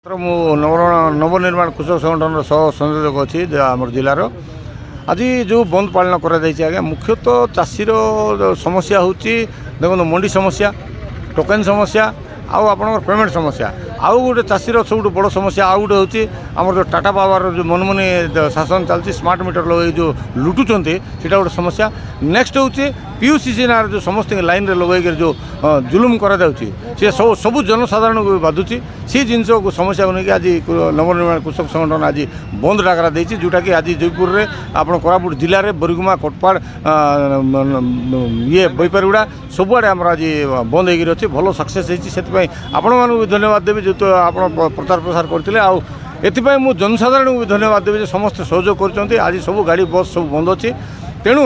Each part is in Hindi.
मु नवनिर्माण कृषक संगठन सह संयोजक अच्छी आम जिलार आज जो बंद पालन कर मुख्यतः चाषीर समस्या हूँ देखो मंडी समस्या टोकन समस्या आउ आप पेमेंट समस्या आउ गोटे चाषीर सब बड़ समस्या आउ गोटे हूँ आम जो टाटा पावर जो मनमनी शासन चलती स्मार्ट मीटर लगे जो लुटुंट सीटा गोटे समस्या नेक्स्ट हूँ पीयूसीसी ना जो समस्त लाइन रे लगे जो जुलुम कर सब जनसाधारण को बाधुची सी जिन समस्या को लेकिन आज नवनिर्माण कृषक संगठन आज बंद डाकरा देती जोटा कि आज जयपुर में आप कोरापुट जिले में बरगुमा कोटपाड़ ये बैपारगुड़ा सबुआड़े आम आज बंद होगी भल सक्सेस होती आपण मानक भी धन्यवाद देवी जो तो आप प्रचार प्रसार करते आउ मु जनसाधारण को भी धन्यवाद देवी समस्त सहयोग कर आज सब गाड़ी बस सब बंद अच्छी तेणु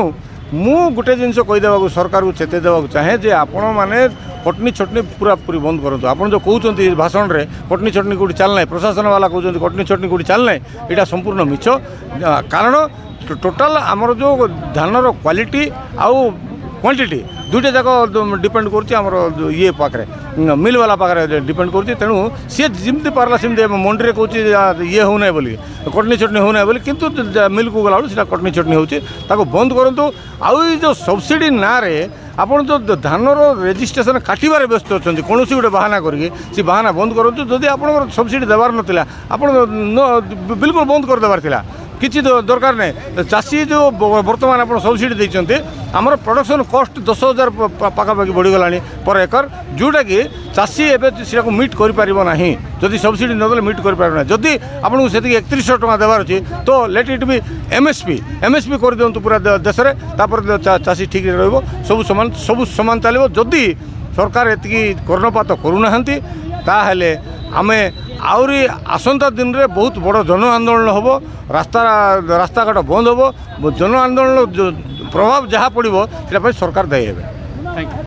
मु गोटे जिन कहीदेवा सरकार को चेते देवा चाहे जे आपण मैंने कटनी छटनी पूरा पूरी बंद करूँ आप जो कहते भाषण में कटनी छटनी कौटी चलना प्रशासन वाला कहते कटनी छटनी कौटी चलना यहाँ संपूर्ण मिछ कारण टोटाल आमर जो धानर क्वालिटी आउ क्वांटिटी दुईटा जाक डिपेंड कर ये पाखे मिल वाला पाखे डिपेंड कर तेणु सी जमी पार्ला सेमती मंडी में कौन ये होना बोली कटनी चटनी होना बोली किंतु मिल को गला सीटा कटनी चटनी हो बंद करूँ आउ जो सब्सिडी ना रे आपड़ जो धानर रेजिस्ट्रेशन काटबार व्यस्त अच्छा कौन गोटे बाहाना करी बाहाना बंद करूँ जदि आप सब्सिडी देवार नाला आप बिल्कुल बंद करदेवार किसी दरकार नहीं चाषी जो बर्तमान आप सब्सिडी देते आमर प्रोडक्शन कॉस्ट 10,000 पाखापाखि बढ़ीगला पर एकर जोटा कि चाषी एवं मीट करना जदि सब्सिडी नदेले मीट करना जदि आपको से 3100 टका देवार अच्छी तो लेट इट बी एमएसपी कर दिंतु पूरा देश में चाषी ठीक सब सामान चलो जदि सरकार एति कर्णपात करूना ताहले आमे आउरी आसंता दिन रे बहुत बड़ जन आंदोलन हम रास्ताघाट बंद हम जन आंदोलन प्रभाव जहाँ पड़ो सरकार दायी है।